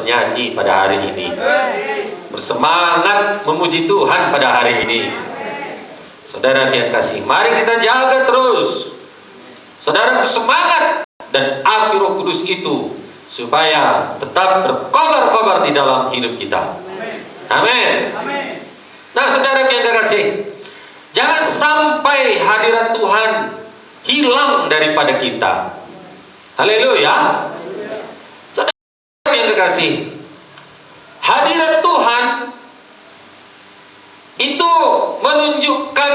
bernyanyi pada hari ini, bersemangat memuji Tuhan pada hari ini. Saudara yang kasih, mari kita jaga terus, saudara, semangat dan api Roh Kudus itu supaya tetap berkobar-kobar di dalam hidup kita. Amin. Nah, saudara yang kasih, jangan sampai hadirat Tuhan hilang daripada kita. Haleluya. Saudara yang kekasih, hadirat Tuhan itu menunjukkan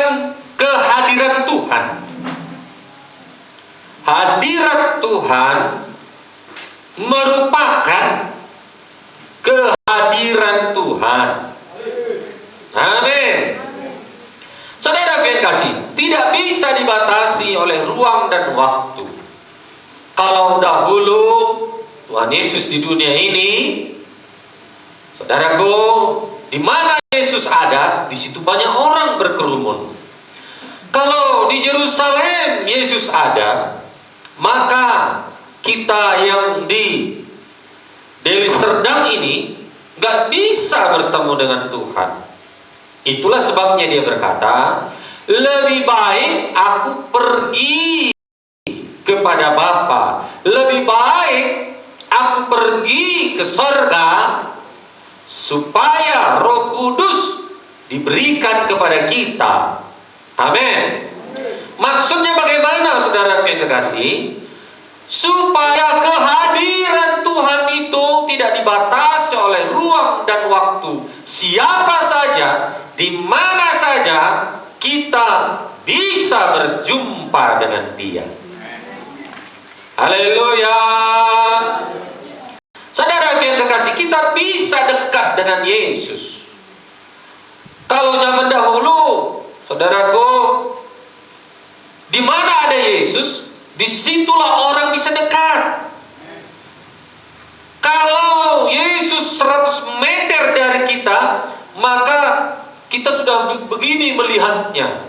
kehadiran Tuhan. Hadirat Tuhan merupakan kehadiran Tuhan. Amin. Saudara yang kasih, tidak bisa dibatasi oleh ruang dan waktu. Kalau dahulu Tuhan Yesus di dunia ini, saudaraku, di mana Yesus ada, di situ banyak orang berkerumun. Kalau di Yerusalem Yesus ada, maka kita yang di Deli Serdang ini nggak bisa bertemu dengan Tuhan. Itulah sebabnya dia berkata, lebih baik aku pergi kepada Bapa, lebih baik aku pergi ke sorga, supaya Roh Kudus diberikan kepada kita. Amin. Maksudnya bagaimana, saudara yang kekasih? Supaya kehadiran Tuhan itu tidak dibatasi oleh ruang dan waktu. Siapa saja, di mana saja, kita bisa berjumpa dengan Dia. Haleluya. Saudara yang kekasih, kita bisa dekat dengan Yesus. Kalau zaman dahulu, saudaraku, di mana ada Yesus, disitulah orang bisa dekat. Kalau Yesus 100 meter dari kita, maka kita sudah begini melihatnya.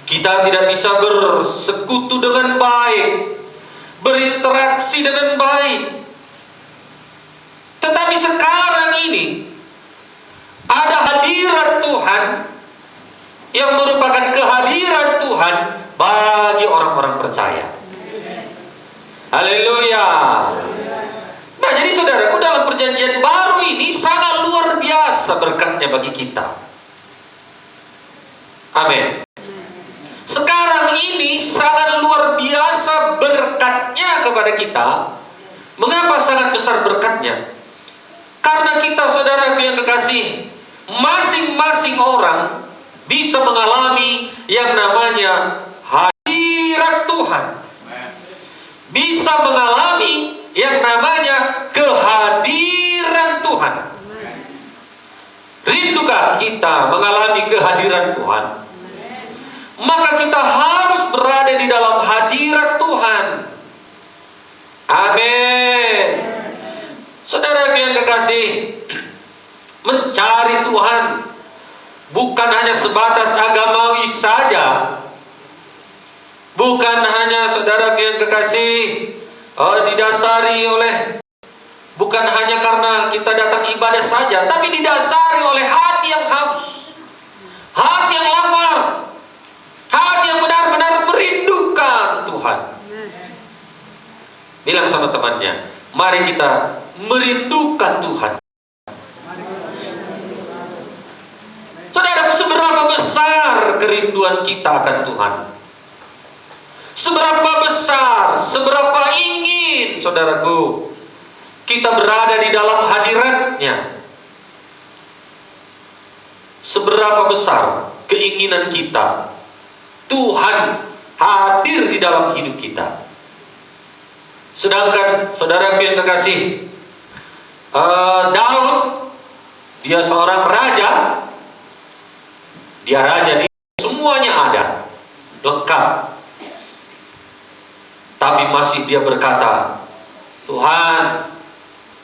Kita tidak bisa bersekutu dengan baik, berinteraksi dengan baik. Tetapi sekarang ini ada hadirat Tuhan yang merupakan kehadiran Tuhan bagi orang-orang percaya. Haleluya. Nah, jadi saudaraku, dalam perjanjian baru ini sangat luar biasa berkatnya bagi kita. Amin. Sekarang ini sangat luar biasa berkatnya kepada kita. Mengapa sangat besar berkatnya? Karena kita, saudara yang kekasih, masing-masing orang bisa mengalami yang namanya hadirat Tuhan. Bisa mengalami yang namanya kehadiran Tuhan. Rindukah kita mengalami kehadiran Tuhan? Maka kita harus berada di dalam hadirat Tuhan. Amin. Saudara yang kekasih, mencari Tuhan bukan hanya sebatas agamawi saja. Bukan hanya, saudara yang kekasih, didasari oleh, bukan hanya karena kita datang ibadah saja, tapi didasari oleh hati yang haus, hati yang lapar, hati yang benar-benar merindukan Tuhan. Bilang sama temannya, mari kita merindukan Tuhan. Saudara, seberapa besar kerinduan kita akan Tuhan? Seberapa besar, seberapa ingin, saudaraku, kita berada di dalam hadirat-Nya? Seberapa besar keinginan kita Tuhan hadir di dalam hidup kita? Sedangkan, saudaraku yang terkasih, Daud, dia seorang raja. Dia raja, di semuanya ada, lengkap. Tapi masih dia berkata, Tuhan,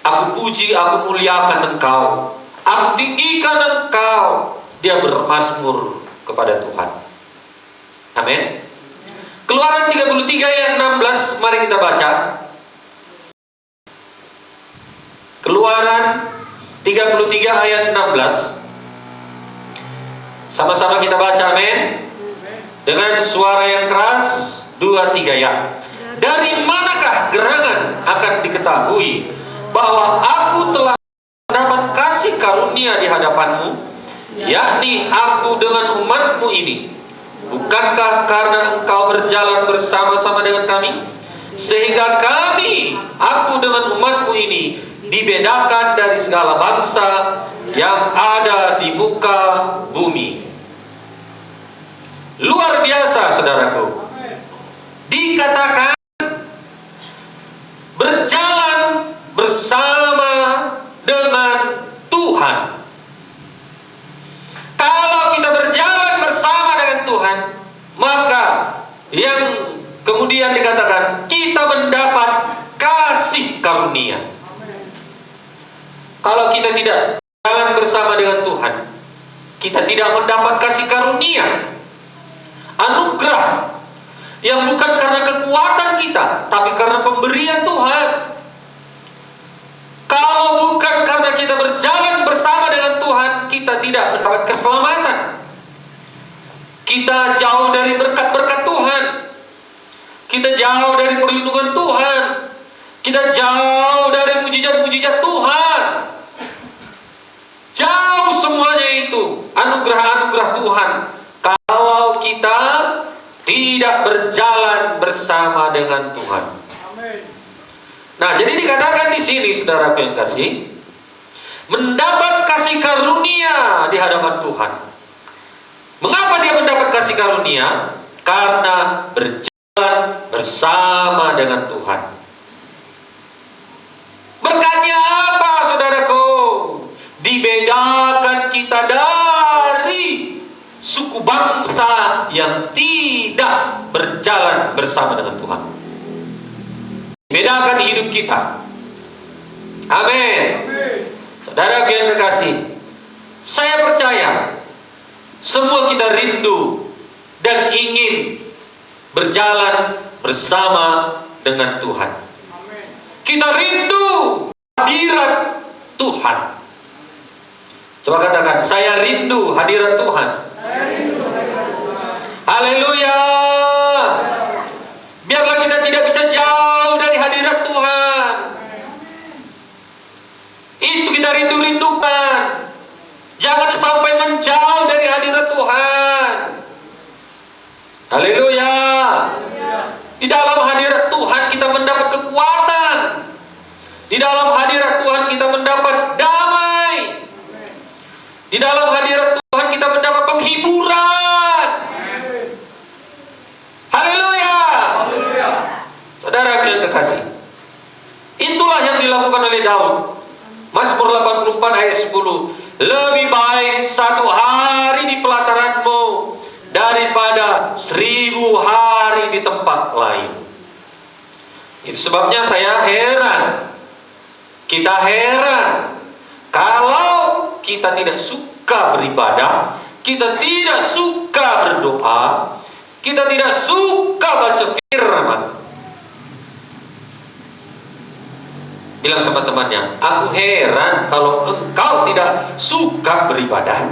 aku puji, aku muliakan Engkau, aku tinggikan Engkau. Dia bermazmur kepada Tuhan. Amin. Keluaran 33 ayat 16, mari kita baca. Keluaran 33 ayat 16. Sama-sama kita baca, amin. Dengan suara yang keras, 2, 3 ya. Dari manakah gerangan akan diketahui bahwa aku telah mendapat kasih karunia di hadapanmu, yakni aku dengan umatmu ini? Bukankah karena engkau berjalan bersama-sama dengan kami, sehingga aku dengan umatmu ini dibedakan dari segala bangsa yang ada di muka bumi. Luar biasa, saudaraku. Dikatakan berjalan bersama dengan Tuhan. Kalau kita berjalan bersama dengan Tuhan, maka yang kemudian dikatakan kita mendapat kasih karunia. Kalau kita tidak jalan bersama dengan Tuhan, kita tidak mendapat kasih karunia, anugerah yang bukan karena kekuatan kita, tapi karena pemberian Tuhan. Kalau bukan karena kita berjalan bersama dengan Tuhan, kita tidak mendapat keselamatan. Kita jauh dari berkat-berkat Tuhan. Kita jauh dari perlindungan Tuhan. Kita jauh dari mujizat-mujizat Tuhan. Jauh semuanya itu anugerah-anugerah Tuhan, kalau kita tidak berjalan bersama dengan Tuhan. Nah, jadi dikatakan di sini, saudaraku yang kasih, mendapat kasih karunia di hadapan Tuhan. Mengapa dia mendapat kasih karunia? Karena berjalan bersama dengan Tuhan. Berkatnya apa, saudaraku? Dibedakan kita dari suku bangsa yang tidak berjalan bersama dengan Tuhan. Bedakan hidup kita. Amin. Saudara yang terkasih, saya percaya semua kita rindu dan ingin berjalan bersama dengan Tuhan. Kita rindu hadirat Tuhan. Coba katakan, saya rindu hadirat Tuhan. Haleluya. Biarlah kita tidak bisa jauh dari hadirat Tuhan. Itu kita rindu-rindukan. Jangan sampai menjauh dari hadirat Tuhan. Haleluya. Di dalam hadirat Tuhan kita mendapat kekuatan. Di dalam hadirat Tuhan kita mendapat damai. Di dalam hadirat Tuhan kita mendapat penghiburan. Haleluya. Saudara yang terkasih, itulah yang dilakukan oleh Daud. Mazmur 84 ayat 10. Lebih baik 1 hari di pelataranmu daripada 1000 hari di tempat lain. Itu sebabnya saya heran. Kita heran kalau kita tidak suka beribadah, kita tidak suka berdoa, kita tidak suka baca firman. Bilang sama temannya, aku heran kalau engkau tidak suka beribadah.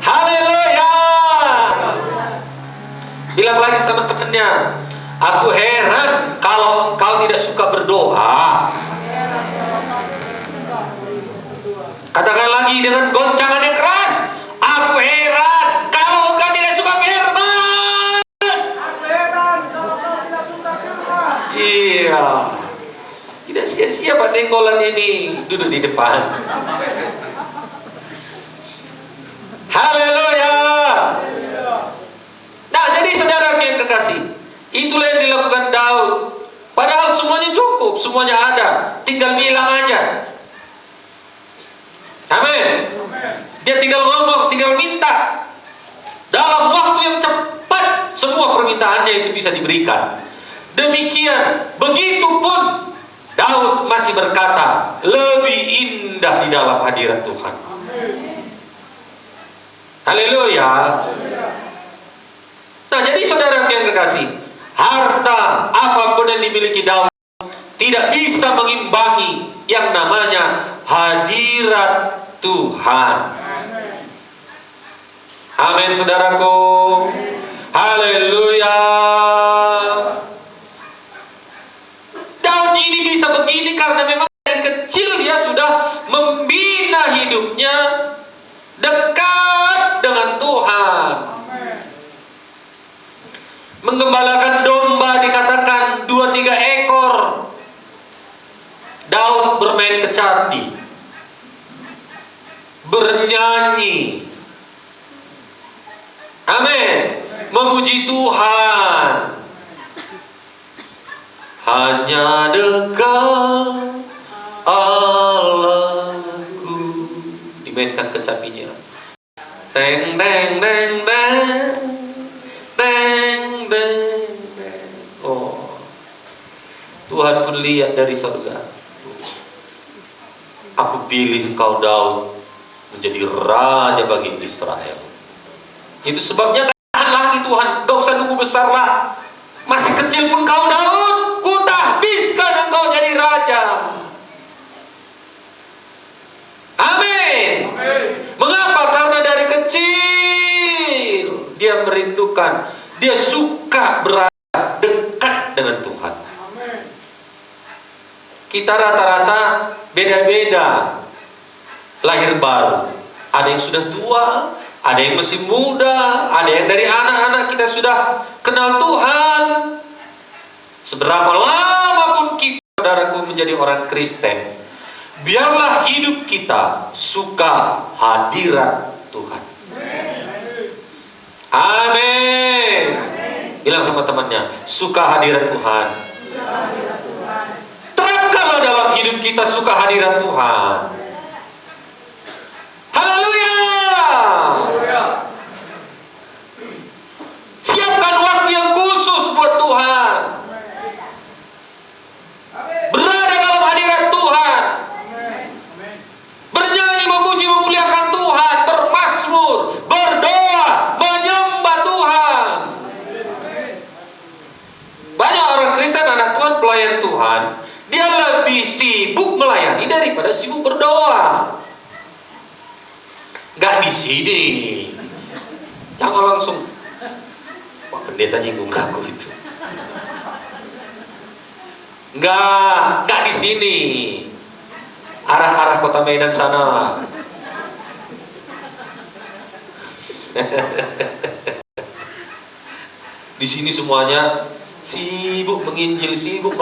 Haleluya. Bilang lagi sama temannya, aku heran kalau engkau tidak suka berdoa. Katakan lagi dengan goncangan yang keras, aku heran kalau engkau tidak suka firman. Iya, tidak sia-sia Pak Denggolan ini duduk di depan. Haleluya. Nah, jadi saudara yang kekasih, itulah yang dilakukan Daud. Padahal semuanya cukup, semuanya ada, tinggal bilang aja. Amin. Dia tinggal ngomong, tinggal minta. Dalam waktu yang cepat, semua permintaannya itu bisa diberikan. Demikian, begitupun Daud masih berkata, lebih indah di dalam hadirat Tuhan. Haleluya. Nah, jadi saudara yang kekasih, harta yang dimiliki Daud tidak bisa mengimbangi yang namanya hadirat Tuhan. Amin, saudaraku. Haleluya. Daud ini bisa begini karena memang dari kecil dia sudah membina hidupnya dekat dengan Tuhan. Menggembalakan domba dikatakan 2-3 ekor. Daud bermain kecapi, bernyanyi, amin, memuji Tuhan. Hanya dekat Allahku. Dimainkan kecapinya. Teng teng teng teng teng teng. Oh, Tuhan pun lihat dari surga. Aku pilih engkau Daud menjadi raja bagi Israel. Itu sebabnya tahan lagi Tuhan, gak usah nunggu besar lah. Masih kecil pun kau Daud, ku tahbiskan engkau jadi raja. Amin. Mengapa? Karena dari kecil dia merindukan, dia suka berada dekat dengan Tuhan. Kita rata-rata beda-beda lahir baru. Ada yang sudah tua, ada yang masih muda, ada yang dari anak-anak kita sudah kenal Tuhan. Seberapa lama pun kita, saudaraku, menjadi orang Kristen, biarlah hidup kita suka hadirat Tuhan. Amin. Bilang sama temannya, suka hadirat Tuhan. Terapkanlah dalam hidup kita suka hadirat Tuhan. Haleluya. Siapkan waktu yang khusus buat Tuhan. Berada dalam hadirat Tuhan. Bernyanyi, memuji, memuliakan Tuhan, bermazmur, berdoa, menyembah Tuhan. Banyak orang Kristen, anak Tuhan, pelayan Tuhan, dia lebih sibuk melayani daripada sibuk berdoa. Gak di sini. Jangan langsung, Pak pendeta nyinggung aku itu. Gak di sini. Arah-arah Kota Medan sana. Di sini semuanya sibuk menginjil, sibuk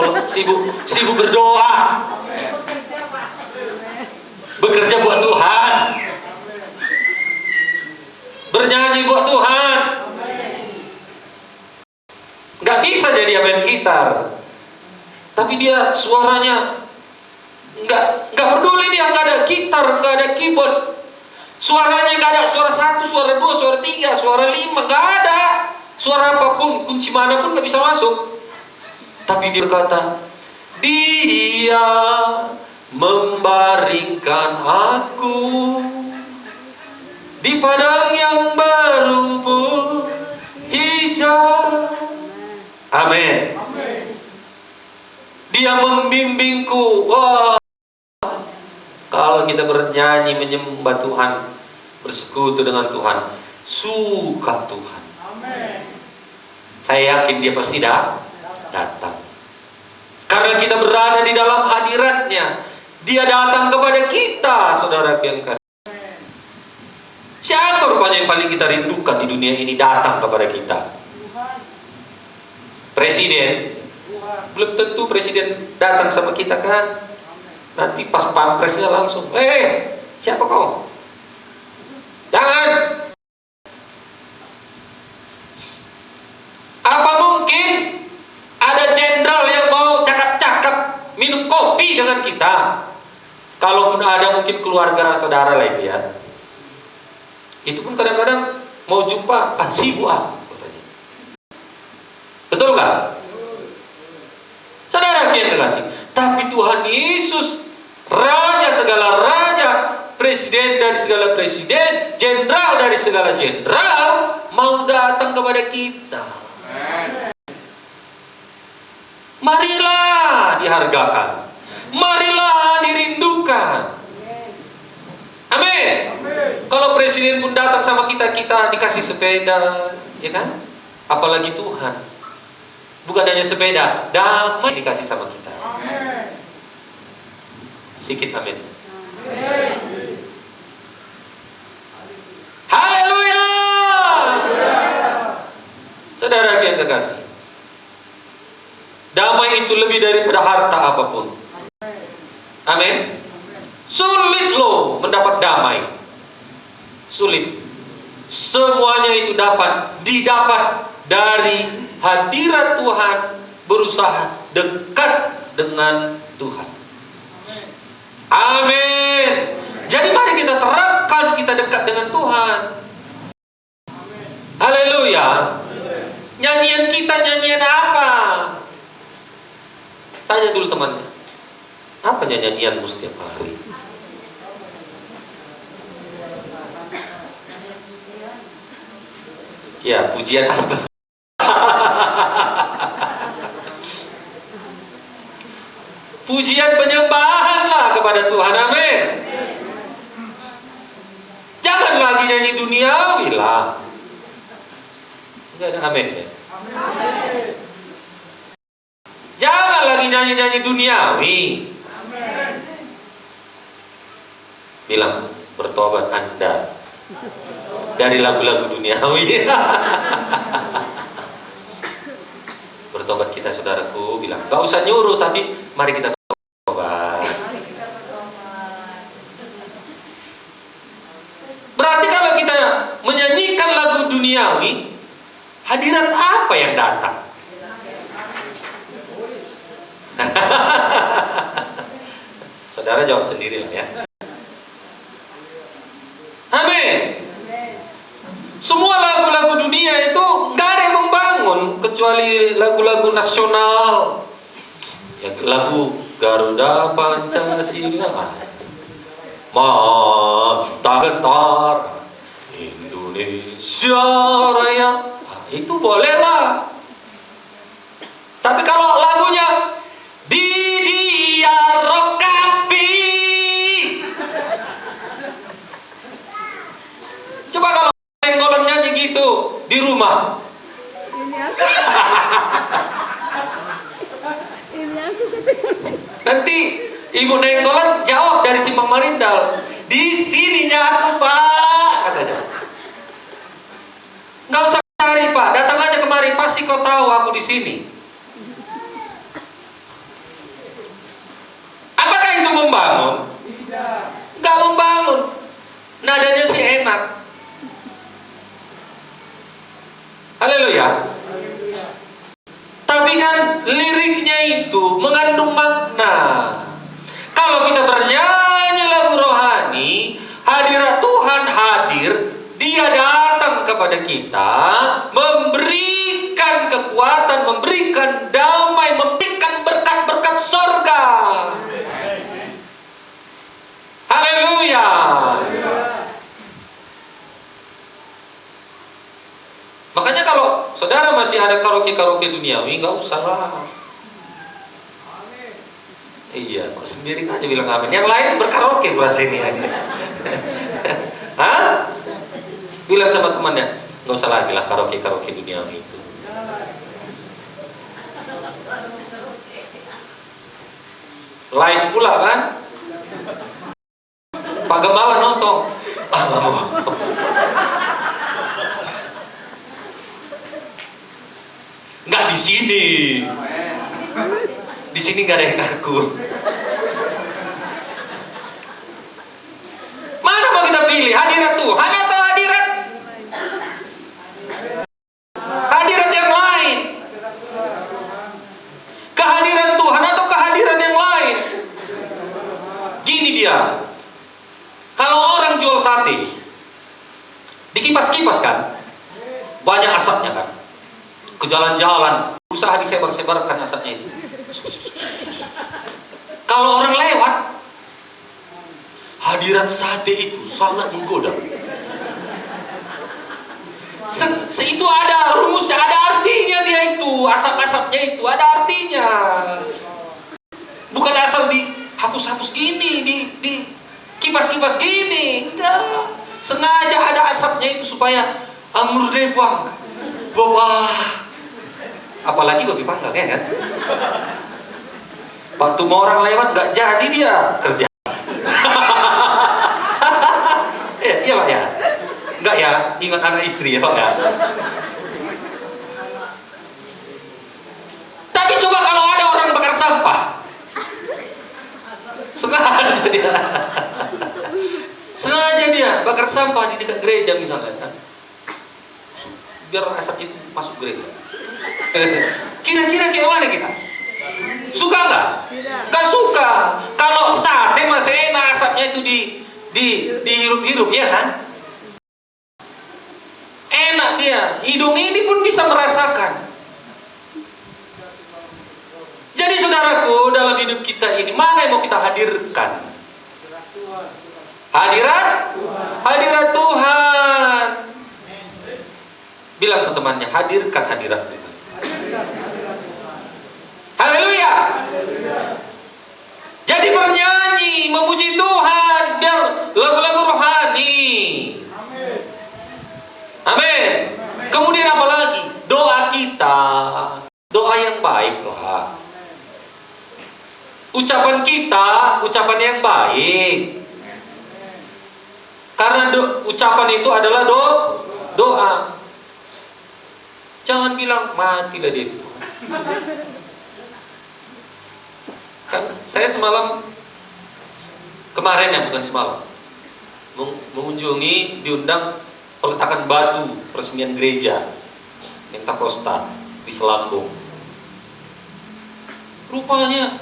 berdoa, bekerja buat Tuhan, bernyanyi buat Tuhan. Gak bisa jadi main gitar, tapi dia suaranya nggak peduli, dia nggak ada gitar, nggak ada keyboard, suaranya nggak ada suara 1, suara 2, suara 3, suara 5, nggak ada suara apapun, kunci mana pun nggak bisa masuk. Tapi dia berkata, dia membaringkan aku di padang yang berumput hijau. Amin. Dia membimbingku. Wah, kalau kita bernyanyi menyembah Tuhan, bersekutu dengan Tuhan, suka Tuhan, saya yakin dia pasti datang. Karena kita berada di dalam hadiratnya, dia datang kepada kita, saudara yang kasih. Siapa rupanya yang paling kita rindukan di dunia ini datang kepada kita? Presiden? Belum tentu presiden datang sama kita kan. Nanti pas pampresnya langsung, siapa kau? Jangan. Apa mungkin ada jenderal yang mau cakap-cakap minum kopi dengan kita? Kalaupun ada, mungkin keluarga saudara lah itu ya. Itu pun kadang-kadang mau jumpa, sibuk katanya. Betul nggak? Saudara yang terkasih, tapi Tuhan Yesus, Raja segala raja, Presiden dari segala presiden, Jenderal dari segala jenderal, mau datang kepada kita. Marilah dihargakan. Marilah dirindukan. Amin. Kalau presiden pun datang sama kita, kita dikasih sepeda, ya kan? Apalagi Tuhan. Bukan hanya sepeda, damai dikasih sama kita. Sikit amin. Haleluya. Saudara yang terkasih, damai itu lebih daripada harta apapun. Amin. Sulit loh mendapat damai. Sulit. Semuanya itu didapat dari hadirat Tuhan, berusaha dekat dengan Tuhan. Amin. Jadi mari kita terapkan, kita dekat dengan Tuhan. Haleluya. Nyanyian kita nyanyian apa? Tanya dulu temannya, apa nyanyianmu setiap hari? Ya, pujian apa? Pujian penyembahan lah kepada Tuhan. Amin. Jangan lagi nyanyi duniawi lah. Enggak ada amin ya? Jangan lagi nyanyi-nyanyi duniawi. Bilang, bertobat Anda dari lagu-lagu duniawi. Bertobat kita, saudaraku, bilang, gak usah nyuruh, tapi mari kita bertobat. Berarti kalau kita menyanyikan lagu duniawi, hadirat apa yang datang? Saudara jawab sendiri lah ya. Amin. Semua lagu-lagu dunia itu nggak ada yang membangun kecuali lagu-lagu nasional. Ya, lagu Garuda Pancasila, Maju Getar Indonesia Raya. Nah, itu bolehlah. Tapi kalau lagunya Didier Rokapi, coba kalau Nenggolan nyanyi gitu di rumah, nanti Ibu Nenggolan jawab dari Simpang Marindal, di sininya aku Pak, katanya. Nggak usah cari Pak, datang aja kemari, pasti kau tahu aku di sini. Apakah itu membangun? Nggak membangun. Nadanya sih enak. Haleluya. Tapi kan liriknya itu mengandung makna. Kalau kita bernyanyi lagu rohani, hadirat Tuhan hadir, Dia datang kepada kita, memberikan kekuatan, memberikan damai, memberikan berkat-berkat sorga. Haleluya. Makanya kalau saudara masih ada karaoke-karaoke duniawi, nggak usah lah. Iya, kok sendiri aja bilang amin. Yang lain berkaraoke bahasa ini aja. Hah? Bilang sama temannya, nggak usah lagi lah karaoke-karaoke duniawi itu. Live pula kan? Pak Gembala nonton. Ah, nggak mau. Nggak di sini. Di sini nggak ada yang ngaku. Mana mau kita pilih? Hadirat Tuhan atau hadirat yang lain? Kehadiran Tuhan atau kehadiran yang lain? Gini dia. Kalau orang jual sate, dikipas-kipas kan, banyak asapnya kan. Ke jalan-jalan, usaha disebar-sebarkan asapnya itu. Kalau orang lewat, hadirat sate itu sangat menggoda. Itu ada rumusnya, ada artinya dia itu, asap-asapnya itu ada artinya. hapus-hapus gini, di kipas-kipas gini. Enggak. Sengaja ada asapnya itu supaya amur dewang. Bapak. Apalagi babi panggang ya kan? Waktu mau orang lewat nggak jadi dia kerja. Iya Pak ya? Enggak ya? Ingat anak istri ya Pak ya? Tapi coba kalau ada orang bakar sampah, sengaja dia bakar sampah di dekat gereja misalnya kan? Biar asapnya itu masuk gereja. Kira-kira kayak mana kita? Suka nggak? Nggak suka. Kalau sate masih enak asapnya itu dihirup-hirup ya kan? Enak dia. Hidung ini pun bisa merasakan. Jadi saudaraku, dalam hidup kita ini mana yang mau kita hadirkan? Hadirat Tuhan. Bilang setemannya, hadirkan hadirat Tuhan. Haleluya. Jadi bernyanyi, memuji Tuhan, biar lagu-lagu rohani. Amin. Kemudian apa lagi? Doa kita, doa yang baik lah. Ucapan kita, ucapan yang baik. Karena ucapan itu adalah doa. Jangan bilang matilah dia itu Tuhan. Kan saya semalam, kemarin ya bukan semalam, mengunjungi, diundang peletakan batu peresmian gereja Pentakosta di Selambung. Rupanya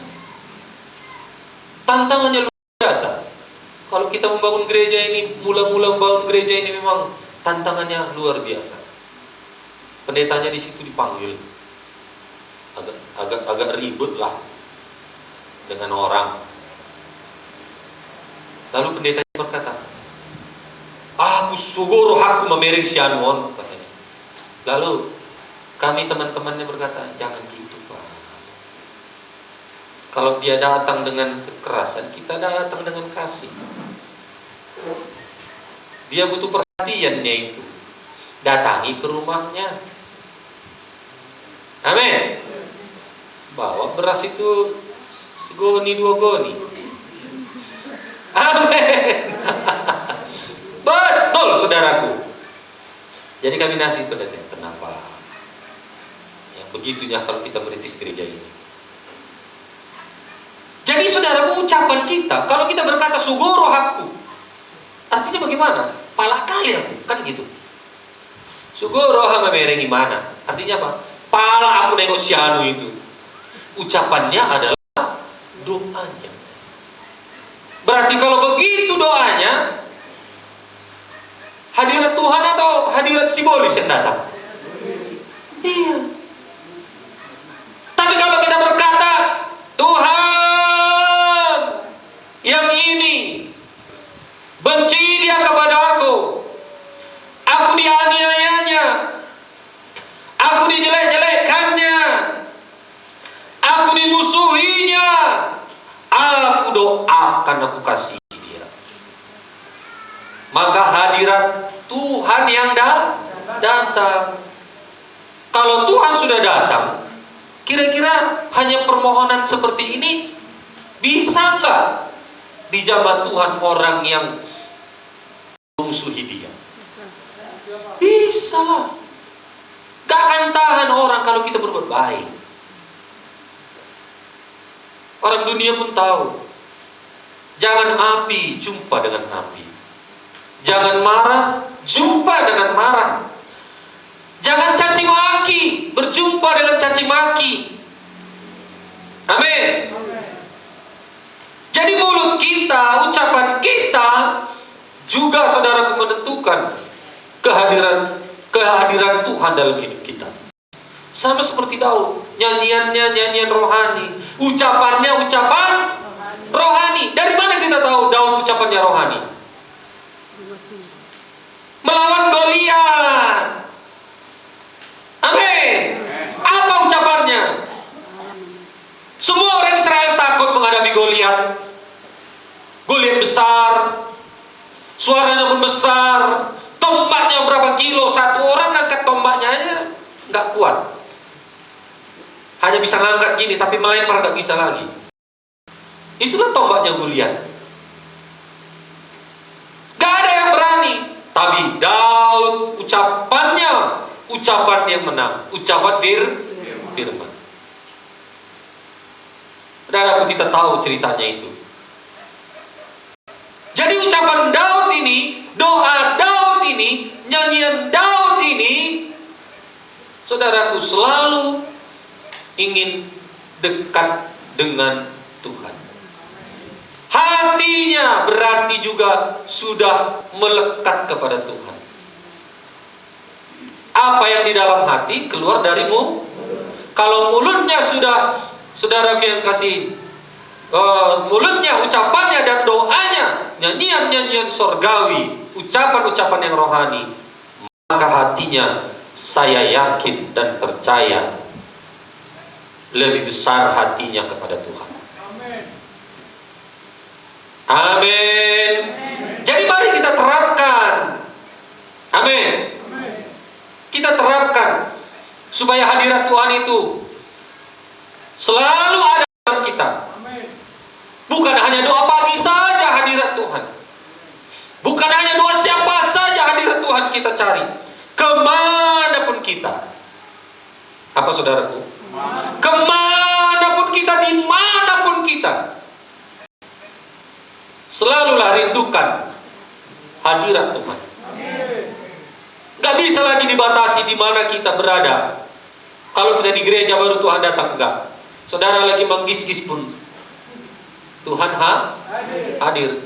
tantangannya luar biasa. Kalau kita membangun gereja ini, mula-mula membangun gereja ini memang tantangannya luar biasa. Pendetanya di situ dipanggil, agak ribut lah dengan orang. Lalu pendetanya berkata, aku sugoro hakku memering sianuon, katanya. Lalu kami teman-temannya berkata, jangan gitu Pak. Kalau dia datang dengan kekerasan, kita datang dengan kasih. Dia butuh perhatiannya itu. Datangi ke rumahnya. Amin. Bawa beras itu segoni dua goni. Amin. Betul saudaraku. Jadi kami nasihat pendeta, tenang Pak. Yang begitunya kalau kita merintis gereja ini. Jadi saudaraku, ucapan kita, kalau kita berkata sugoro hakku, artinya bagaimana? Pala kali aku, kan gitu. Sugoro hama merengi mana? Artinya apa? Pala aku nengok si anu itu. Ucapannya adalah doanya. Berarti kalau begitu doanya, hadirat Tuhan atau hadirat simbolis yang datang? Iya. Tapi kalau kita berkata, Tuhan yang ini benci dia kepada aku dianiayanya, aku dijelek-jelekkannya, aku dimusuhinya, aku doakan, aku kasih dia. Maka hadirat Tuhan yang datang. Kalau Tuhan sudah datang, kira-kira hanya permohonan seperti ini bisa nggak dijamah Tuhan orang yang memusuhi dia? Bisa lah. Gak akan tahan orang kalau kita berbuat baik. Orang dunia pun tahu. Jangan api jumpa dengan api. Jangan marah jumpa dengan marah. Jangan caci maki berjumpa dengan caci maki. Amin. Jadi mulut kita, ucapan kita juga saudara menentukan kehadiran Tuhan dalam hidup kita. Sama seperti Daud, nyanyiannya nyanyian rohani, ucapannya ucapan rohani. Dari mana kita tahu Daud ucapannya rohani? Melawan Goliat. Amin. Apa ucapannya? Semua orang Israel takut menghadapi Goliat. Goliat besar, suaranya membesar, tombaknya berapa kilo, satu orang angkat tombaknya aja nggak kuat. Hanya bisa ngangkat gini, tapi melempar nggak bisa lagi. Itulah tombaknya Goliat. Gak ada yang berani. Tapi Daud ucapannya, ucapan yang menang, ucapan firman. Saudaraku, kita tahu ceritanya itu. Jadi ucapan Daud ini, doa Daud ini, nyanyian Daud ini, saudaraku, selalu ingin dekat dengan Tuhan. Hatinya berarti juga sudah melekat kepada Tuhan. Apa yang di dalam hati keluar dari mulut. Kalau mulutnya sudah, saudaraku yang kasih, mulutnya, ucapannya dan doanya, nyanyian-nyanyian sorgawi, ucapan-ucapan yang rohani, maka hatinya, saya yakin dan percaya, lebih besar hatinya kepada Tuhan. Amin. Jadi mari kita terapkan. Amin. Kita terapkan supaya hadirat Tuhan itu selalu ada dalam kita. Bukan hanya doa pagi saja hadirat Tuhan. Bukan hanya doa siapa saja hadirat Tuhan kita cari. Kemanapun kita. Apa saudaraku? Kemanapun kita, dimanapun kita, selalulah rindukan hadirat Tuhan. Gak bisa lagi dibatasi di mana kita berada. Kalau kita di gereja baru Tuhan datang, enggak. Saudara lagi menggis-gis pun Tuhan hadir.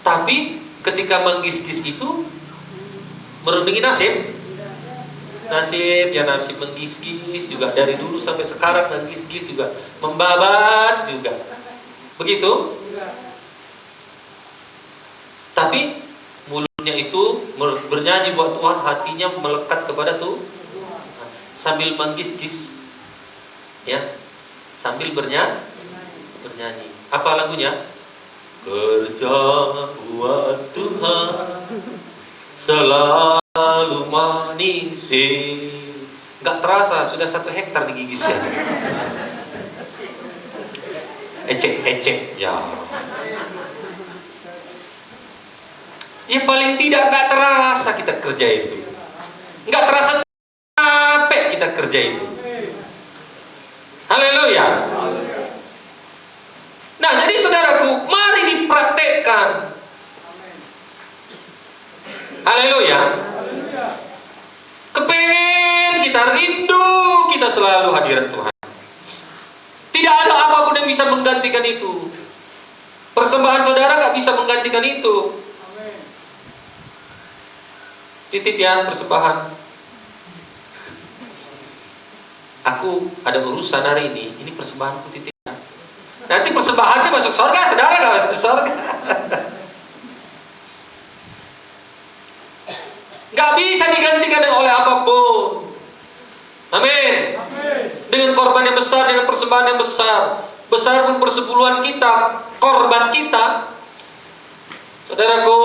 Tapi ketika menggis-gis itu merundingi nasib ya, nasib menggis-gis juga dari dulu sampai sekarang, menggis-gis juga, membabat juga. Begitu? Tapi mulutnya itu bernyanyi buat Tuhan, hatinya melekat kepada Tuhan. Sambil menggis-gis. Ya. Sambil bernyanyi. Apa lagunya? Kerja buat Tuhan selalu manis. Nggak terasa sudah 1 hektar digigis ya. Ecek ya. Ya paling tidak nggak terasa kita kerja itu, nggak terasa capek kita kerja itu. Haleluya. Nah, jadi saudaraku, mari dipraktekkan. Haleluya. Kepengen kita, rindu kita selalu hadirat Tuhan. Tidak ada apapun yang bisa menggantikan itu. Persembahan saudara nggak bisa menggantikan itu. Titip ya persembahan. Aku ada urusan hari ini persembahanku titip. Nanti persembahannya masuk surga, saudara nggak masuk surga. Nggak bisa digantikan oleh apapun. Amin. Dengan korban yang besar, dengan persembahan yang besar, besar pun persepuluhan kita, korban kita, saudaraku,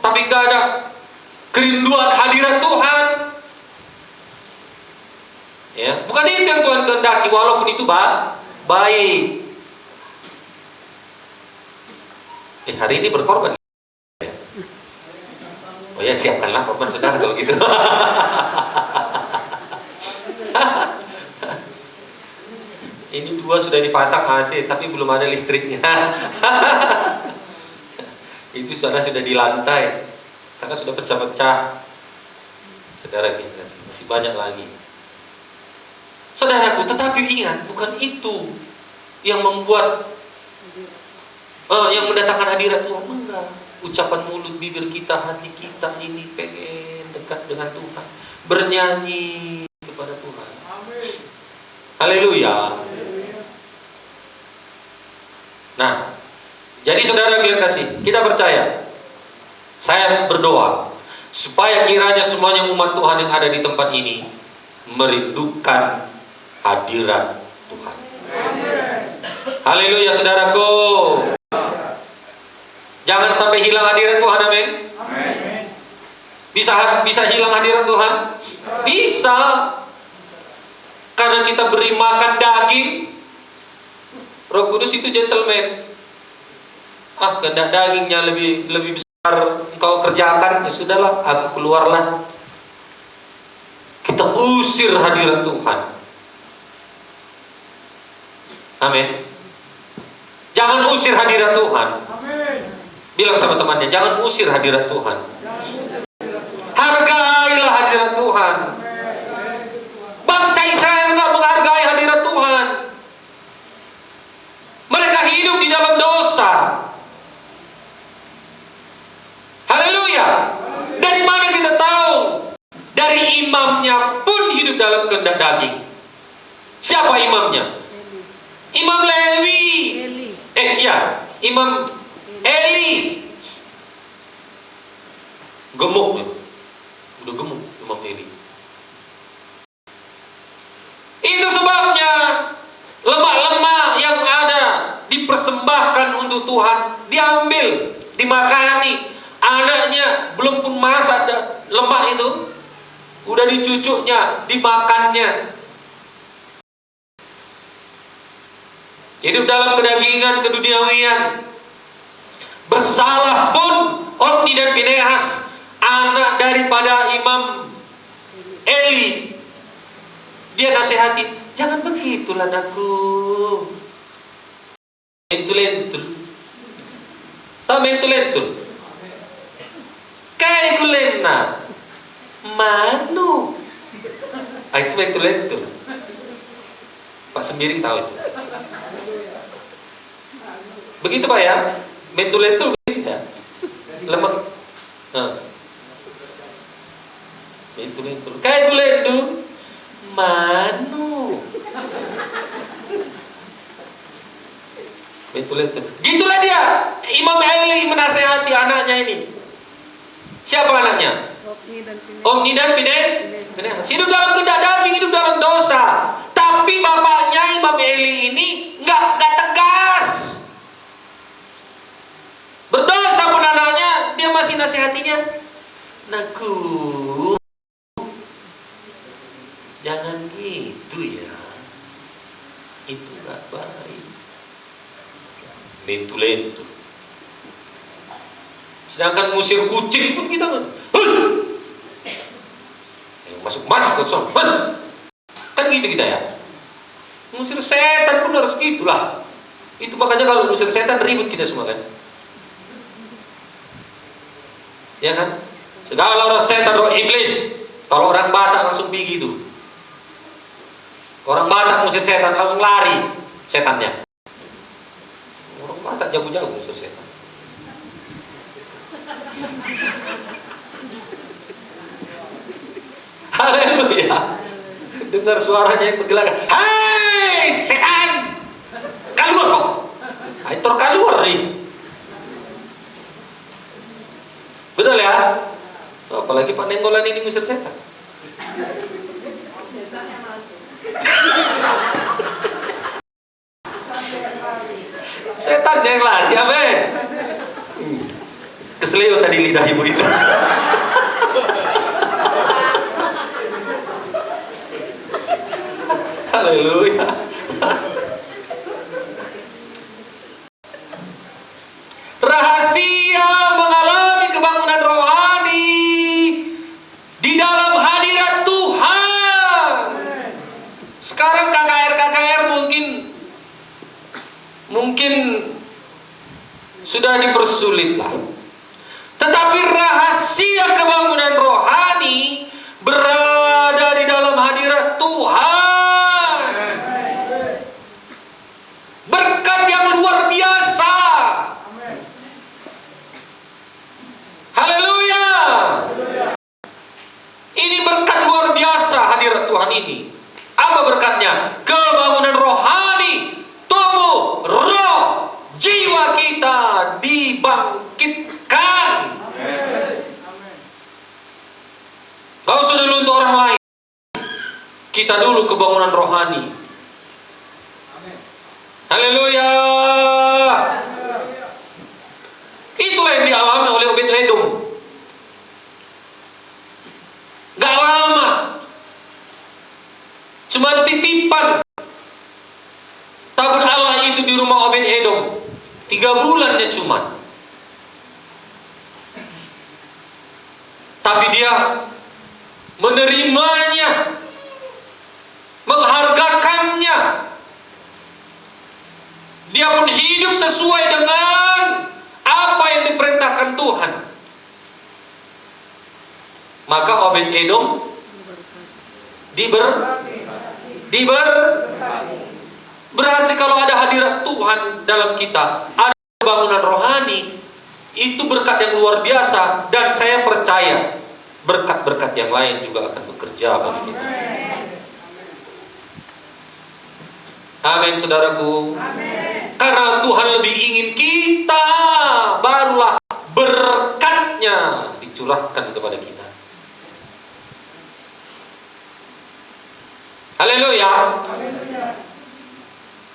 tapi nggak ada kerinduan hadirat Tuhan. Ya, bukan itu yang Tuhan kehendaki, walaupun itu baik. Hari ini berkorban. Oh ya, siapkanlah korban saudara kalau gitu. Ini 2 sudah dipasang AC, tapi belum ada listriknya. Itu sudah di lantai, karena sudah pecah-pecah. Saudara kita masih banyak lagi. Saudaraku, tetapi ingat, bukan itu yang membuat yang mendatangkan hadirat Tuhan. Enggak. Ucapan mulut, bibir kita, hati kita ini pengen dekat dengan Tuhan, bernyanyi kepada Tuhan. Amin. Haleluya. Nah, jadi saudara yang kasih, kita percaya. Saya berdoa supaya kiranya semuanya umat Tuhan yang ada di tempat ini merindukan hadirat Tuhan. Haleluya, saudaraku. hadirat Tuhan? Amin. Bisa hilang hadirat Tuhan? Bisa. Karena kita beri makan daging. Roh Kudus itu gentleman. Kehendak dagingnya lebih besar engkau kerjakan, ya sudahlah, aku keluarlah. Kita usir hadirat Tuhan. Amin. Jangan usir hadirat Tuhan. Bilang sama temannya, jangan usir hadirat Tuhan. Hargailah hadirat Tuhan. Bangsa Israel nggak menghargai hadirat Tuhan. Mereka hidup di dalam dosa. Haleluya. Dari mana kita tahu? Dari imamnya pun hidup dalam kehendak daging. Siapa imamnya? Imam Lewi. Imam Eli. Gemuk ya. Udah gemuk Imam Eli. Itu sebabnya lemak-lemak yang ada dipersembahkan untuk Tuhan diambil, dimakani. Anaknya belum pun masak lemak itu udah dicucuknya, dimakannya. Hidup dalam kedagingan, keduniawian. Bersalah pun Otni dan Pinehas, anak daripada Imam Eli. Dia nasihati, jangan begitulah anakku. Lentul-lentul. Tahu lentul-lentul? Kayak gulena. Manu. Itu lentul-lentul. Pak Sembiring tahu itu. Begitu Pak ya? Lentul-lentul begitu ya? Lemak. Lentul-lentul. Kayak gulendu. Manu. Lentul-lentul. Gitulah dia. Imam Eli menasehati anaknya ini. Siapa anaknya? Omni dan Pinehas. Hidup dalam kehendak daging, hidup dalam dosa. Tapi bapaknya Imam Eli ini nggak tegas. Berdosa pun anaknya, dia masih nasihatinya. Nakku, jangan gitu ya. Itu nggak baik. Lentu-lentu. Sedangkan musir kucing pun kita masuk ke sana. Kan gitu kita ya. Musir setan pun harus gitulah. Itu makanya kalau musir setan ribut kita semua kan. Ya kan? Segala roh setan, roh iblis. Kalau orang Batak langsung pergi itu. Orang Batak musir setan langsung lari setannya. Orang Batak jago-jago musir setan. Haleluya. Dengar suaranya yang menggelagar. Hai setan, keluar kok. Hai keluar nih. Betul ya? Apalagi Pak Nenggolan ini ngusir setan. Setan yang lari, amin. Keselio tadi lidah ibu itu. Haleluya. Rahasia mengalami kebangunan rohani di dalam hadirat Tuhan. Sekarang KKR mungkin sudah dipersulit lah. Tetapi rahasia kebangunan rohani berada di dalam hadirat Tuhan. Berkat yang luar biasa. Haleluya. Ini berkat luar biasa hadirat Tuhan ini. Apa berkatnya? Kebangunan rohani, tubuh, roh, jiwa kita dibangkitkan. Gak usah dulu untuk orang lain. Kita dulu kebangunan rohani. Haleluya. Itulah yang dialami oleh itu di rumah Obed Edom 3 bulannya cuma. Tapi dia menerimanya, menghargakannya. Dia pun hidup sesuai dengan apa yang diperintahkan Tuhan. Maka Obed Edom berarti kalau ada hadirat Tuhan dalam kita, ada bangunan rohani, itu berkat yang luar biasa. Dan saya percaya berkat-berkat yang lain juga akan bekerja bagi kita. Amin, saudaraku. Amin. Karena Tuhan lebih ingin kita, barulah berkatnya dicurahkan kepada kita. Haleluya.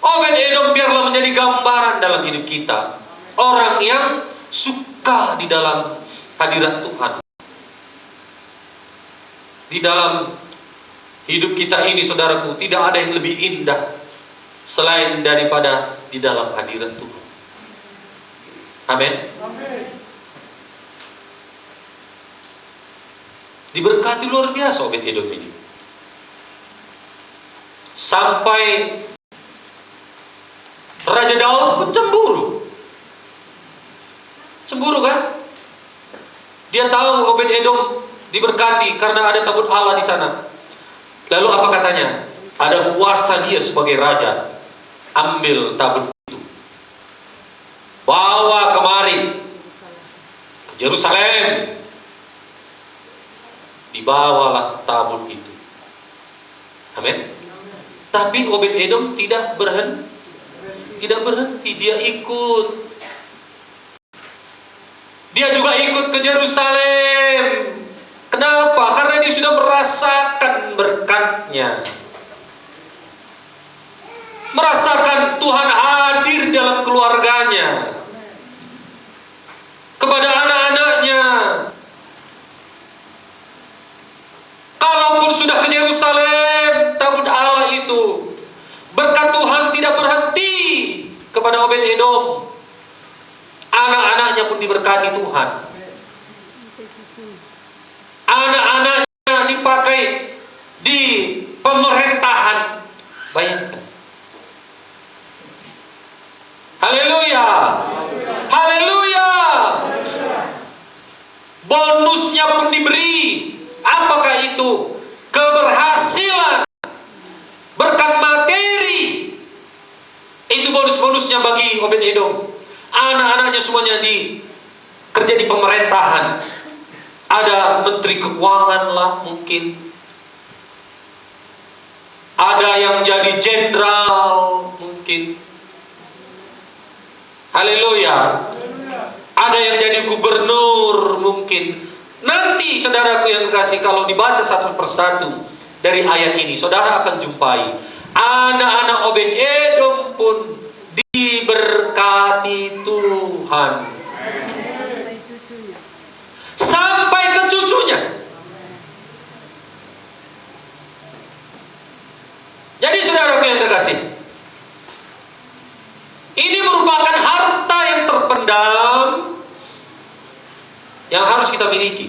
Obed Edom biarlah menjadi gambaran dalam hidup kita. Orang yang suka di dalam hadirat Tuhan. Di dalam hidup kita ini, saudaraku, tidak ada yang lebih indah selain daripada di dalam hadirat Tuhan. Amin. Diberkati luar biasa Obed Edom ini. Sampai Raja Daud pun cemburu. Cemburu kan? Dia tahu Obed Edom diberkati karena ada tabut Allah di sana. Lalu apa katanya? Ada kuasa dia sebagai raja. Ambil tabut itu, bawa kemari ke Yerusalem. Dibawalah tabut itu. Amin. Tapi Obed Edom tidak berhenti. Dia ikut. Dia juga ikut ke Yerusalem. Kenapa? Karena dia sudah merasakan berkatnya. Merasakan Tuhan hadir dalam keluarganya, kepada anak-anaknya. Kalaupun sudah ke Yerusalem, tabut Allah itu, berkat Tuhan tidak berhenti kepada Obed Edom. Anak-anaknya pun diberkati Tuhan. Anak-anaknya dipakai di pemerintahan. Bayangkan. Haleluya. Haleluya. Bonusnya pun diberi. Apakah itu? Keberhasilan, berkat materi. Itu bonus-bonusnya bagi Obed Edom. Anak-anaknya semuanya kerja di pemerintahan. Ada menteri keuangan lah mungkin. Ada yang jadi jenderal mungkin. Haleluya. Ada yang jadi gubernur mungkin. Nanti saudaraku yang kekasih, kalau dibaca satu persatu dari ayat ini, saudara akan jumpai anak-anak Obed Edom pun diberkati Tuhan sampai ke cucunya. Jadi saudaraku yang kekasih, ini merupakan harta yang terpendam yang harus kita miliki.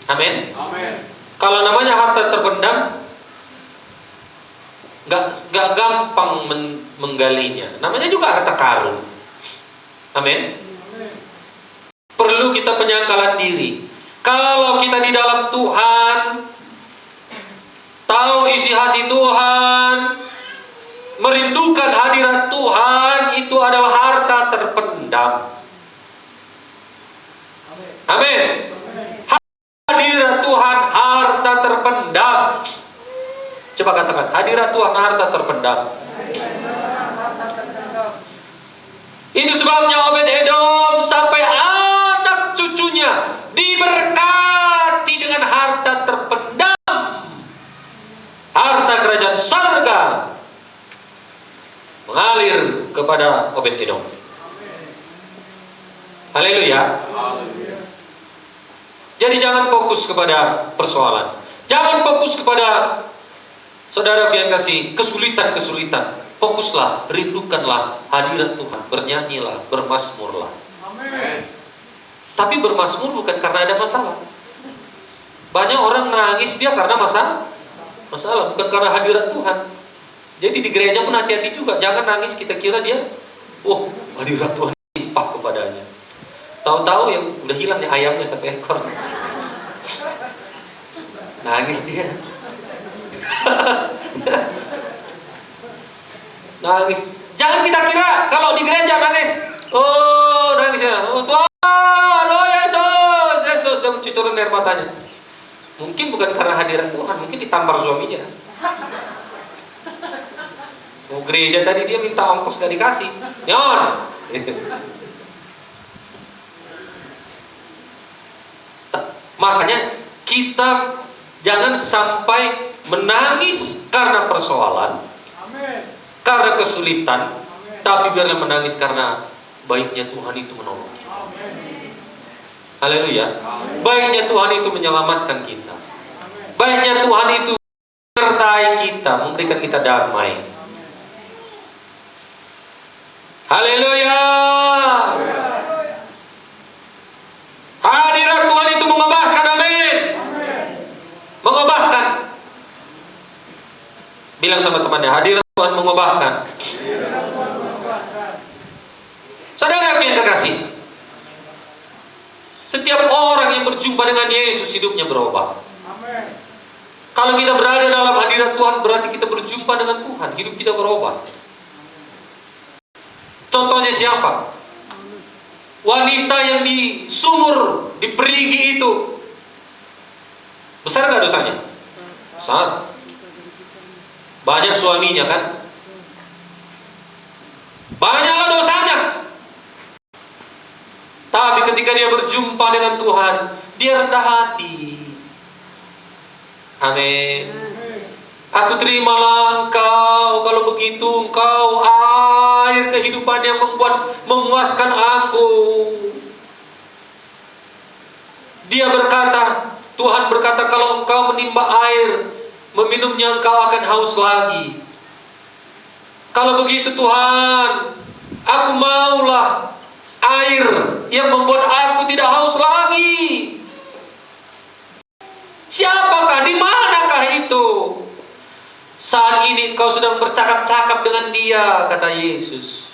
Amin. Kalau namanya harta terpendam, nggak gampang menggalinya. Namanya juga harta karun. Amin. Perlu kita penyangkalan diri. Kalau kita di dalam Tuhan, tahu isi hati Tuhan, merindukan hadirat Tuhan, itu adalah harta terpendam. Amin. Hadirat Tuhan, harta terpendam. Coba katakan, hadirat Tuhan, harta terpendam. Itu sebabnya Obed Edom sampai anak cucunya diberkati dengan harta terpendam, harta kerajaan surga mengalir kepada Obed Edom. Haleluya. Jadi jangan fokus kepada persoalan. Jangan fokus kepada, saudara yang kasih, kesulitan-kesulitan. Fokuslah, rindukanlah hadirat Tuhan, bernyanyilah, bermazmurlah. Amin. Tapi bermazmur bukan karena ada masalah. Banyak orang nangis dia karena masalah, bukan karena hadirat Tuhan. Jadi di gereja pun hati-hati juga, jangan nangis kita kira dia, oh hadirat Tuhan limpah kepadanya. Tahu-tahu yang udah hilang nih ayamnya 1 ekor. Nangis dia. Nangis. Jangan kita kira kalau di gereja nangis. Oh, nangis ya. Oh Tuhan, oh Yesus, Yesus, dan cucuran air matanya. Mungkin bukan karena hadirat Tuhan, mungkin ditampar suaminya. Mau gereja tadi dia minta ongkos gak dikasih. Nyon. Makanya kita jangan sampai menangis karena persoalan, karena kesulitan, tapi biarlah menangis karena baiknya Tuhan itu menolong kita. Haleluya. Baiknya Tuhan itu menyelamatkan kita. Baiknya Tuhan itu menyertai kita, memberikan kita damai. Haleluya. Hadirat Tuhan itu mengubahkan, amin. Mengubahkan. Bilang sama temannya, hadirat Tuhan mengubahkan. Saudara yang terkasih, setiap orang yang berjumpa dengan Yesus hidupnya berubah. Kalau kita berada dalam hadirat Tuhan berarti kita berjumpa dengan Tuhan, hidup kita berubah. Contohnya siapa? Wanita yang di sumur, di perigi itu. Besar gak dosanya? Besar. Banyak suaminya kan? Banyaklah dosanya. Tapi ketika dia berjumpa dengan Tuhan, dia rendah hati. Amin. Aku terimalah engkau, kalau begitu engkau air kehidupan yang memuaskan aku. Dia berkata, Tuhan berkata, kalau engkau menimba air, meminumnya engkau akan haus lagi. Kalau begitu Tuhan, aku maulah air yang membuat aku tidak haus lagi. Siapakah, di manakah itu? Saat ini engkau sedang bercakap-cakap dengan dia, kata Yesus.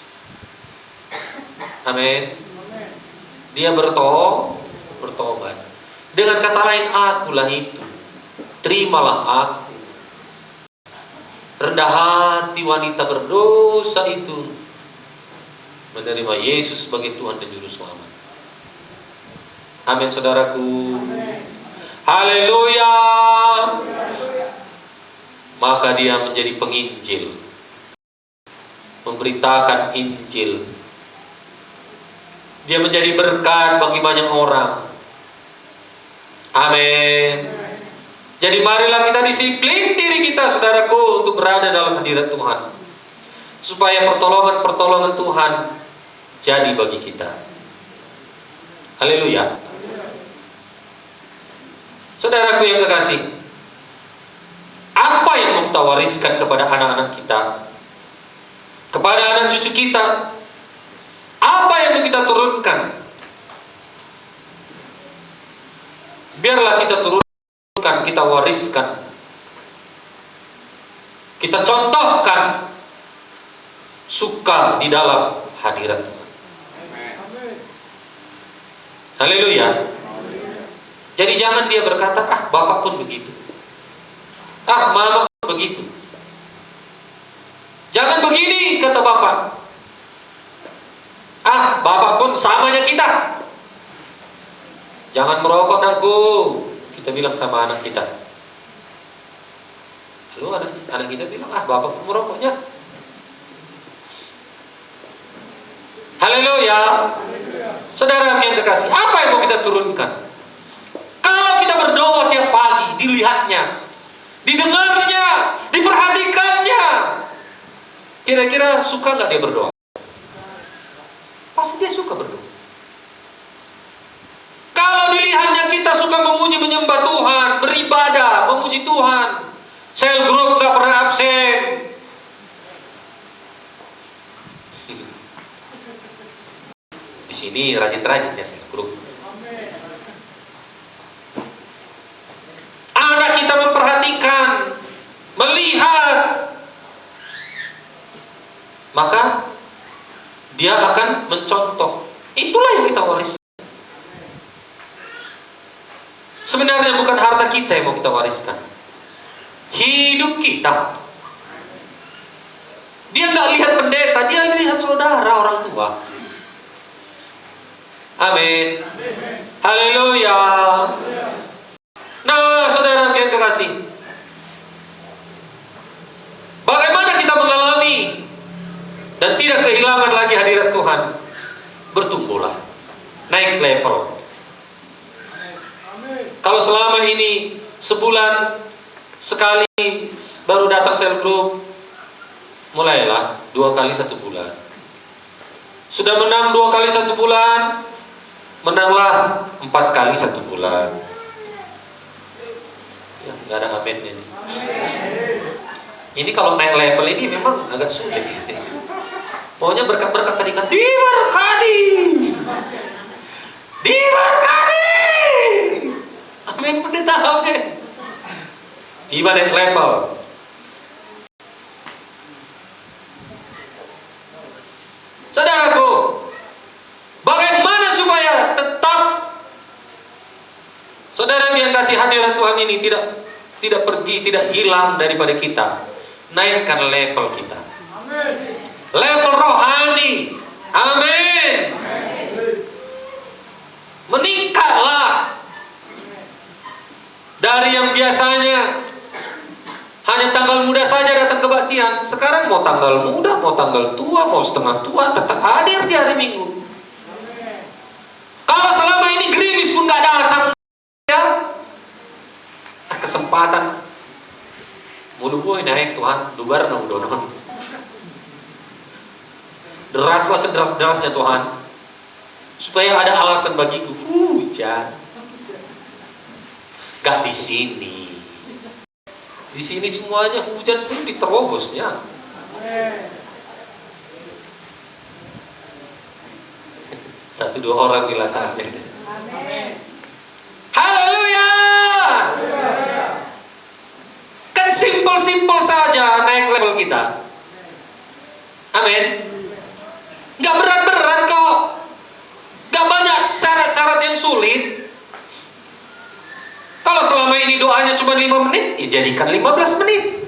Amin. Dia bertobat. Dengan kata lain, akulah itu. Terimalah aku. Rendah hati wanita berdosa itu menerima Yesus sebagai Tuhan dan Juru Selamat. Amin, saudaraku. Haleluya. Maka dia menjadi penginjil, memberitakan Injil. Dia menjadi berkat bagi banyak orang. Amin. Jadi marilah kita disiplin diri kita, saudaraku, untuk berada dalam hadirat Tuhan, supaya pertolongan Tuhan jadi bagi kita. Haleluya. Saudaraku yang kekasih, apa yang mau kita wariskan kepada anak-anak kita, kepada anak cucu kita? Apa yang mau kita turunkan? Biarlah kita turunkan, kita wariskan, kita contohkan suka di dalam hadirat Tuhan. Haleluya. Jadi jangan dia berkata, ah bapak pun begitu, ah mama pun begitu. Jangan begini kata bapak. Ah bapak pun samanya kita. Jangan merokok nakku, kita bilang sama anak kita. Lalu anak kita bilang, ah bapak pun merokoknya. Haleluya. Saudara yang terkasih, apa yang mau kita turunkan? Kalau kita berdoa tiap pagi, dilihatnya, didengarnya, diperhatikannya, kira-kira suka nggak dia berdoa? Pasti dia suka berdoa. Kalau dilihatnya kita suka memuji menyembah Tuhan, beribadah, memuji Tuhan, sel group nggak pernah absen, ini rajin-rajin ya sel grup. Anak kita memperhatikan, melihat, maka dia akan mencontoh. Itulah yang kita wariskan. Sebenarnya bukan harta kita yang mau kita wariskan, hidup kita. Dia nggak lihat pendeta, dia lihat saudara, orang tua. Amin. Haleluya. Nah, saudara yang kekasih, bagaimana kita mengalami dan tidak kehilangan lagi hadirat Tuhan? Bertumbuhlah, naik level. Kalau selama ini sebulan sekali baru datang sel group, mulailah 2 kali 1 bulan. Sudah menang 2 kali 1 bulan, menanglah 4 kali 1 bulan. Ya, nggak ada amin ini. Ini kalau naik level ini memang agak sulit. Maunya berkat-berkat tadi kan, diberkati, diberkati. Amin, pendeta, amin. Tiba naik level. Saudaraku, bagaimana supaya tetap saudara yang kasih hadirat Tuhan ini tidak pergi, tidak hilang daripada kita? Naikkan level kita. Amin. Level rohani. Amin. Meningkatlah. Dari yang biasanya hanya tanggal muda saja datang kebaktian, sekarang mau tanggal muda, mau tanggal tua, mau setengah tua, tetap hadir di hari Minggu. Kalau selama ini gerimis pun gak datang, ya kesempatan mudu boy naik Tuhan, dubar na udonon. Deraslah sederas-derasnya Tuhan, supaya ada alasan bagiku. Hujan. Gak di sini. Di sini semuanya hujan pun diterobosnya. Satu dua orang bilang amin. Haleluya. Kan simpel-simpel saja naik level kita. Amin. Gak berat-berat kok. Gak banyak syarat-syarat yang sulit. Kalau selama ini doanya cuma 5 menit, ya jadikan 15 menit.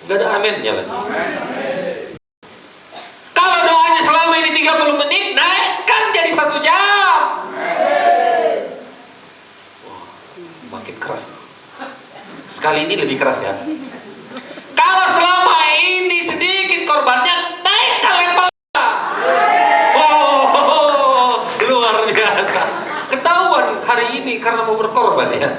Gak ada aminnya lagi. Kalau doanya selama ini 30 menit, naikkan jadi 1 jam. Wah, makin keras. Sekali ini lebih keras ya. Kalau selama ini sedikit korbannya, naikkan levelnya. Oh, luar biasa. Ketahuan hari ini karena mau berkorban ya.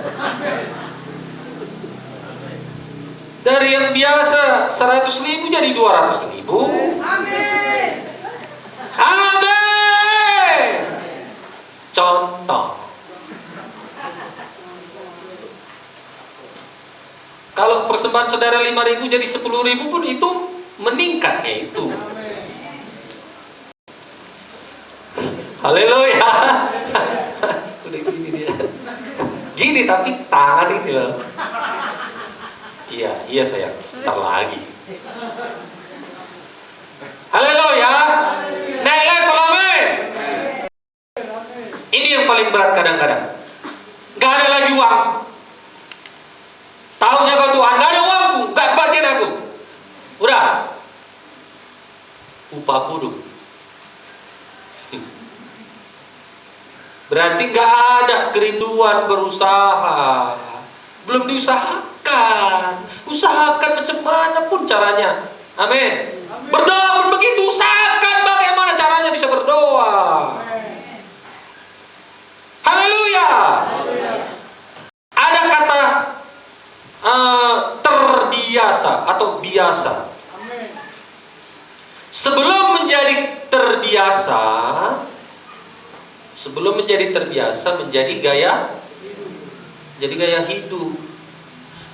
Dari yang biasa 100.000 jadi 200.000. Amin. Amin. Contoh. Kalau persembahan saudara 5.000 jadi 10.000 pun itu meningkatnya itu. Haleluya. Udah gini dia. Gini tapi tangan ini loh. Iya sayang, sebentar lagi. Haleluya. Naik level, amin. Ini yang paling berat kadang-kadang. Gak ada lagi uang. Tahunya kau Tuhan, gak ada uangku, gak kebaktian aku. Udah. Upah pudung. Berarti gak ada kerinduan berusaha. Belum diusahakan. Usahakan macam mana pun caranya. Amin. Berdoa pun begitu. Usahakan bagaimana caranya bisa berdoa. Haleluya. Ada kata terbiasa atau biasa. Sebelum menjadi terbiasa, menjadi gaya hidup.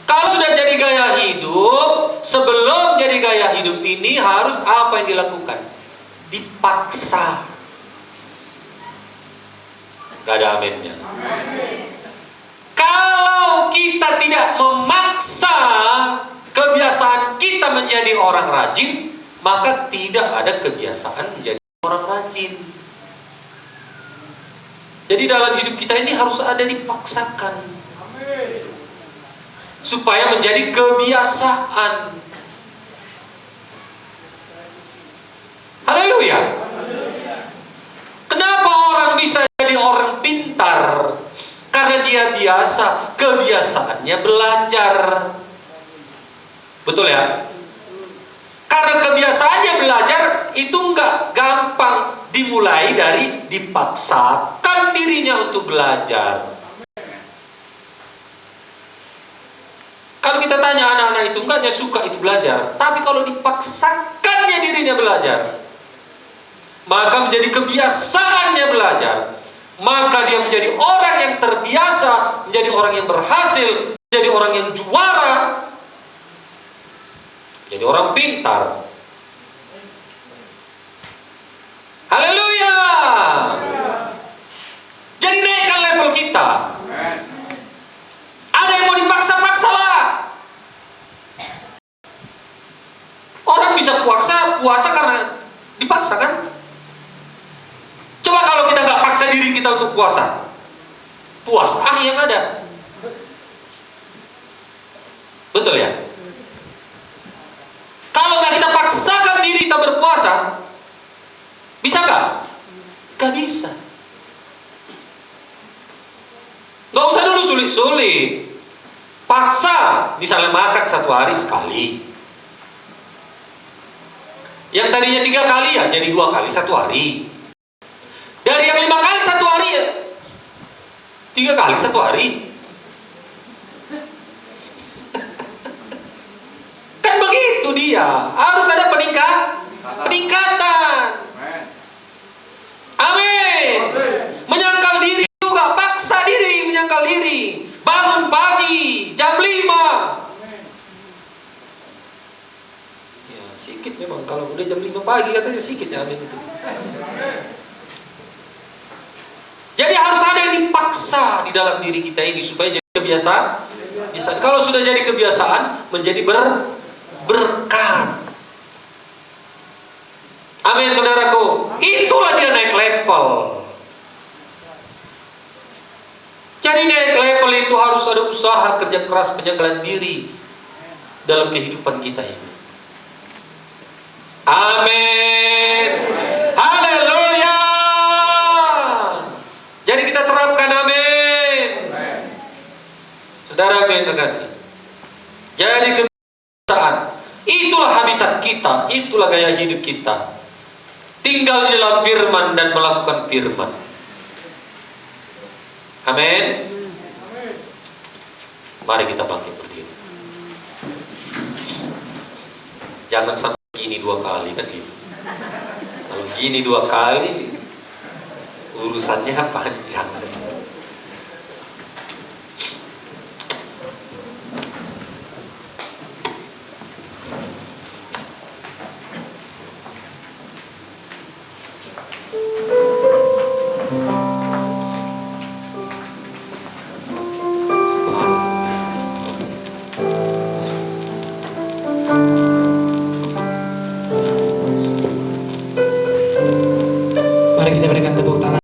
Kalau sudah jadi gaya hidup, sebelum jadi gaya hidup ini harus apa yang dilakukan? Dipaksa. Gak ada amennya. Kalau kita tidak memaksa kebiasaan kita menjadi orang rajin, maka tidak ada kebiasaan menjadi orang rajin. Jadi dalam hidup kita ini harus ada dipaksakan supaya menjadi kebiasaan. Haleluya. Kenapa orang bisa jadi orang pintar? Karena dia biasa, kebiasaannya belajar. Betul ya? Karena kebiasaannya belajar itu enggak gampang dimulai dari dipaksakan dirinya untuk belajar. Kalau kita tanya anak-anak itu enggaknya suka itu belajar, tapi kalau dipaksakannya dirinya belajar, maka menjadi kebiasaannya belajar, maka dia menjadi orang yang terbiasa, menjadi orang yang berhasil, menjadi orang yang juara, jadi orang pintar. Haleluya. Jadi naikkan level kita. Ada yang mau dipaksa-paksa lah. Orang bisa puasa karena dipaksa kan? Coba kalau kita nggak paksa diri kita untuk puasa, puasa yang ada. Betul ya? Kalau nggak kita paksakan diri kita berpuasa, bisa nggak? Nggak bisa. Nggak usah dulu sulit-sulit. Paksa, misalnya makan 1 hari sekali. Yang tadinya 3 kali ya, jadi 2 kali 1 hari. Dari yang 5 kali 1 hari ya, 3 kali 1 hari. Kan begitu dia. Harus ada peningkatan. Amin. Menyangkal diri juga, paksa diri menyangkal diri. Bangun pagi jam 5. Ya, sikit memang kalau udah jam 5 pagi katanya sikit ya, amin itu. Jadi harus ada yang dipaksa di dalam diri kita ini supaya jadi kebiasaan. Kalau sudah jadi kebiasaan, menjadi berkat. Amin saudaraku. Itulah dia naik level. Jadi naik level itu harus ada usaha, kerja keras, penyegelan diri dalam kehidupan kita ini. Amin. Haleluya. Jadi kita terapkan, amin. Saudara yang terkasih, jadi kebiasaan itulah habitat kita, itulah gaya hidup kita. Tinggal di dalam firman dan melakukan firman. Amin. Mari kita bangkit berdiri. Jangan sampai gini 2 kali kan gitu. Kalau gini 2 kali urusannya panjang. Mari kita berikan tepuk tangan